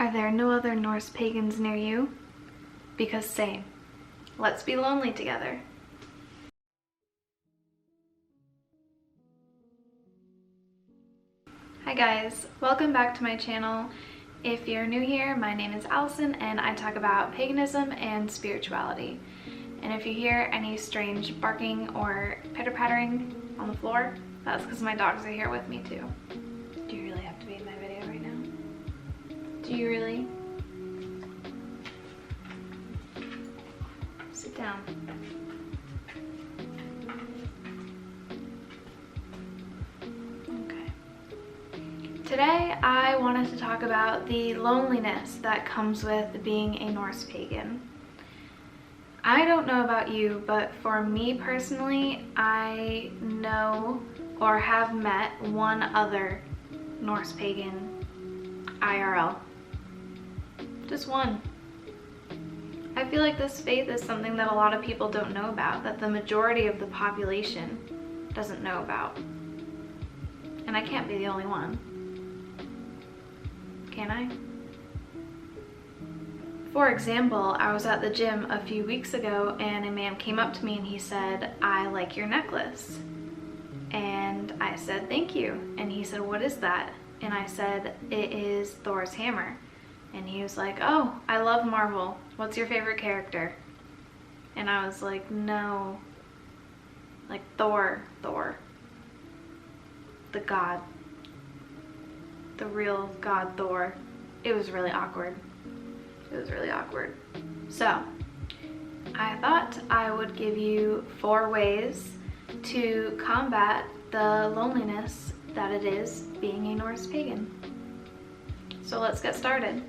Are there no other Norse pagans near you? Because same. Let's be lonely together. Hi guys, welcome back to my channel. If you're new here, my name is Allison and I talk about paganism and spirituality. And if you hear any strange barking or pitter-pattering on the floor, that's because my dogs are here with me too. Do you really have to be in my video right now? Do you really? Sit down. Okay. Today I wanted to talk about the loneliness that comes with being a Norse pagan. I don't know about you, but for me personally, I know or have met one other Norse pagan IRL. Just one. I feel like this faith is something that a lot of people don't know about, that the majority of the population doesn't know about. And I can't be the only one. Can I? For example, I was at the gym a few weeks ago and a man came up to me and he said, "I like your necklace." And I said, "Thank you." And he said, "What is that?" And I said, "It is Thor's hammer." And he was like, "Oh, I love Marvel. What's your favorite character?" And I was like, "No, like Thor, the god, the real god Thor." It was really awkward. It was really awkward. So I thought I would give you 4 ways to combat the loneliness that it is being a Norse pagan. So let's get started.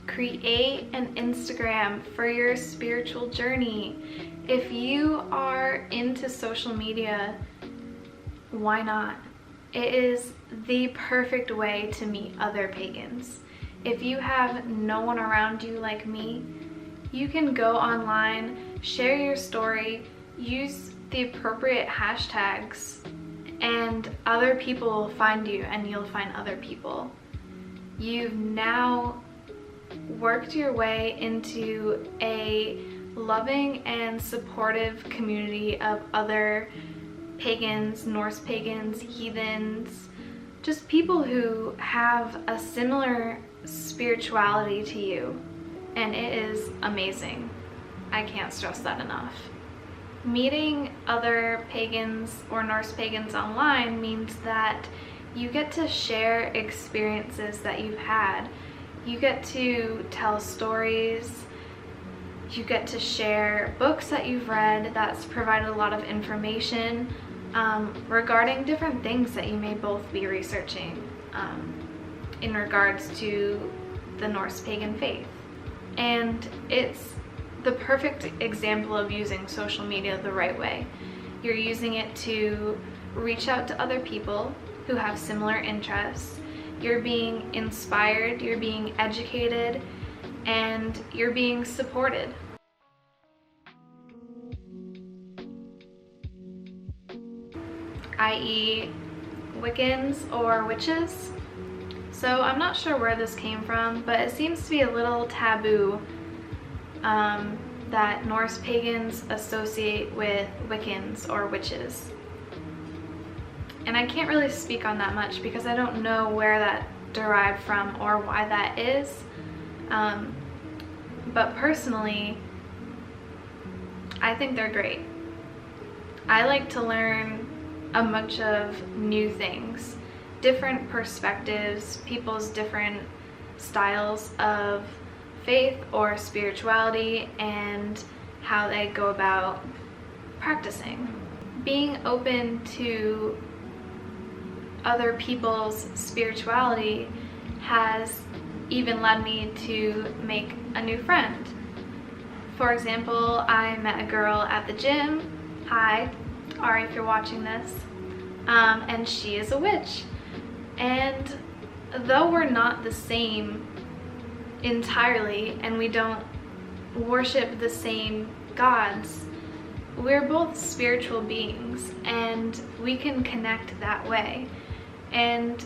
Create an Instagram for your spiritual journey. If you are into social media, why not? It is the perfect way to meet other pagans. If you have no one around you like me, you can go online, share your story, use the appropriate hashtags, and other people will find you and you'll find other people. You've now worked your way into a loving and supportive community of other pagans, Norse pagans, heathens, just people who have a similar spirituality to you, and it is amazing. I can't stress that enough. Meeting other pagans or Norse pagans online means that you get to share experiences that you've had. You get to tell stories. You get to share books that you've read that's provided a lot of information regarding different things that you may both be researching in regards to the Norse pagan faith. And it's the perfect example of using social media the right way. You're using it to reach out to other people who have similar interests. You're being inspired, you're being educated, and you're being supported. i.e. Wiccans or witches. So I'm not sure where this came from, but it seems to be a little taboo that Norse pagans associate with Wiccans or witches. And I can't really speak on that much because I don't know where that derived from or why that is. But personally, I think they're great. I like to learn a bunch of new things, different perspectives, people's different styles of faith or spirituality, and how they go about practicing. Being open to other people's spirituality has even led me to make a new friend. For example, I met a girl at the gym. Hi, Ari, if you're watching this. And she is a witch. And though we're not the same entirely and we don't worship the same gods, we're both spiritual beings and we can connect that way. And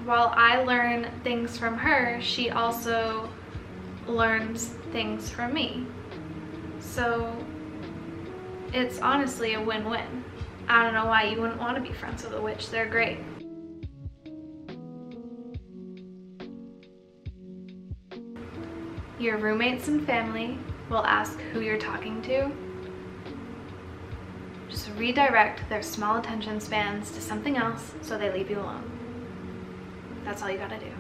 while I learn things from her, she also learns things from me. So it's honestly a win-win. I don't know why you wouldn't want to be friends with a witch. They're great. Your roommates and family will ask who you're talking to. Just redirect their small attention spans to something else so they leave you alone. That's all you gotta do.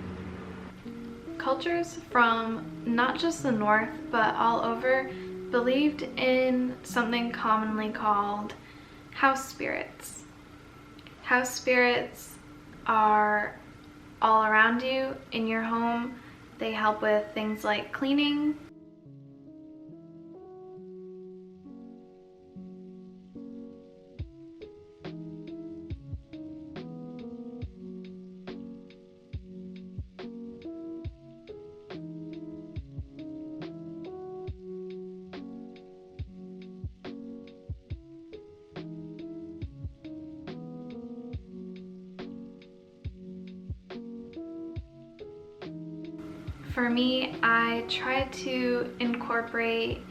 Cultures from not just the North, but all over, believed in something commonly called house spirits. House spirits are all around you in your home. They help with things like cleaning, for me, I try to incorporate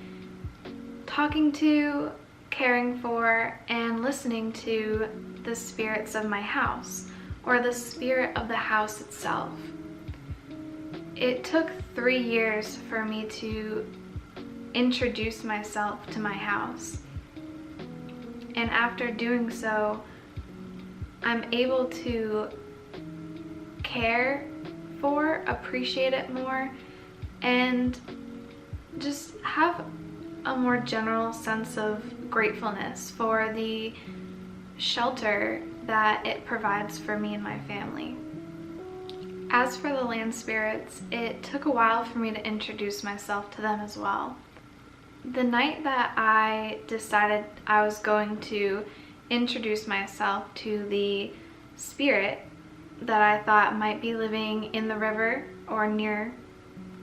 talking to, caring for, and listening to the spirits of my house, or the spirit of the house itself. It took 3 years for me to introduce myself to my house. And after doing so, I'm able to care for, appreciate it more, and just have a more general sense of gratefulness for the shelter that it provides for me and my family. As for the land spirits, it took a while for me to introduce myself to them as well. The night that I decided I was going to introduce myself to the spirit that I thought might be living in the river or near,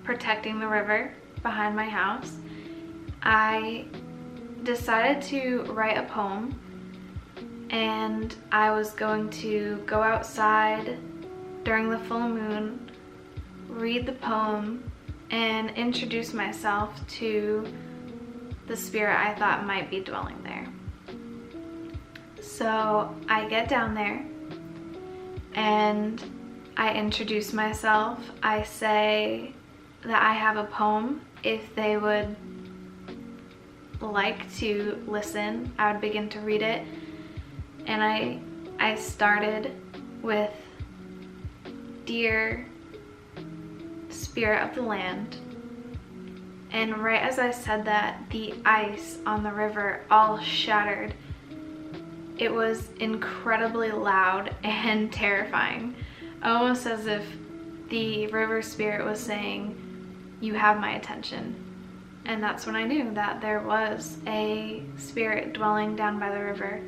protecting the river behind my house, I decided to write a poem, and I was going to go outside during the full moon, read the poem, and introduce myself to the spirit I thought might be dwelling there. So I get down there and I introduce myself. I say that I have a poem. If they would like to listen, I would begin to read it. And I started with, "Dear Spirit of the Land." And right as I said that, the ice on the river all shattered. It was incredibly loud and terrifying, almost as if the river spirit was saying, "You have my attention." And that's when I knew that there was a spirit dwelling down by the river.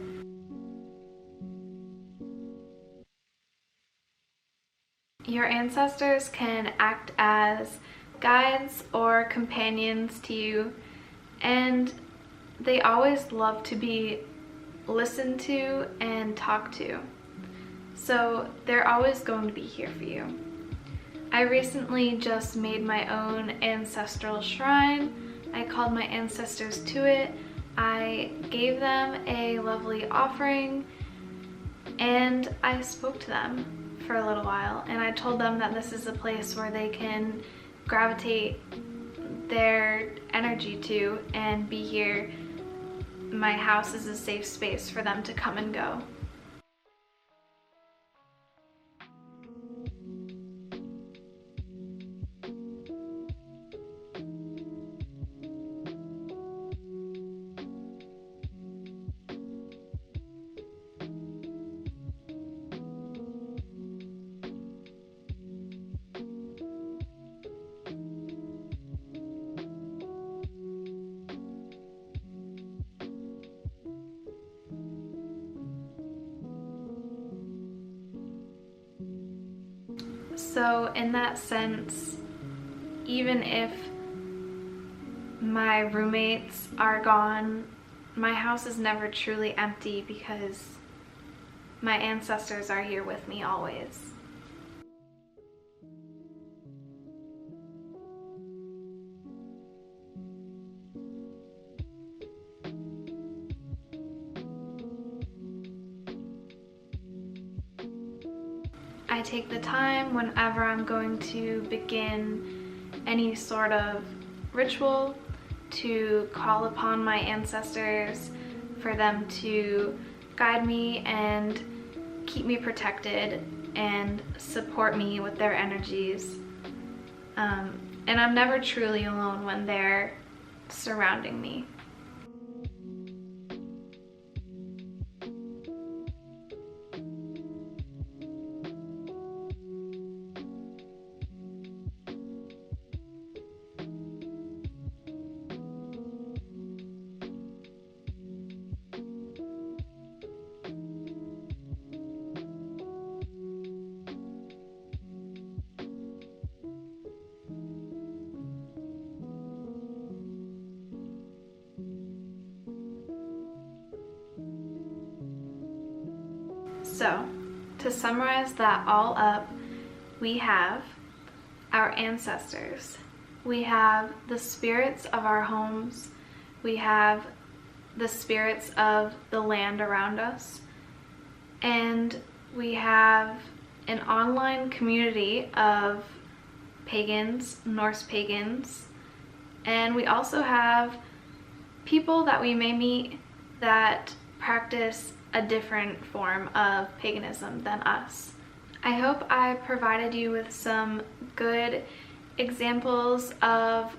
Your ancestors can act as guides or companions to you, and they always love to be listened to and talked to. So they're always going to be here for you. I recently just made my own ancestral shrine. I called my ancestors to it. I gave them a lovely offering, and I spoke to them for a little while, and I told them that this is a place where they can gravitate their energy to and be here. My house is a safe space for them to come and go. So in that sense, even if my roommates are gone my house is never truly empty because my ancestors are here with me always. I take the time whenever I'm going to begin any sort of ritual to call upon my ancestors for them to guide me and keep me protected and support me with their energies. And I'm never truly alone when they're surrounding me. So, to summarize that all up, we have our ancestors, we have the spirits of our homes, we have the spirits of the land around us, and we have an online community of pagans, Norse pagans, and we also have people that we may meet that practice a different form of paganism than us. I hope I provided you with some good examples of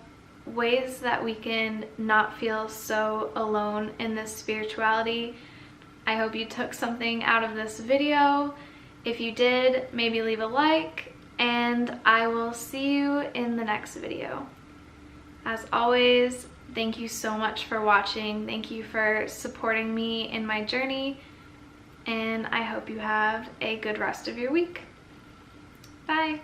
ways that we can not feel so alone in this spirituality. I hope you took something out of this video. If you did, maybe leave a like, and I will see you in the next video. As always, thank you so much for watching. Thank you for supporting me in my journey, and I hope you have a good rest of your week. Bye.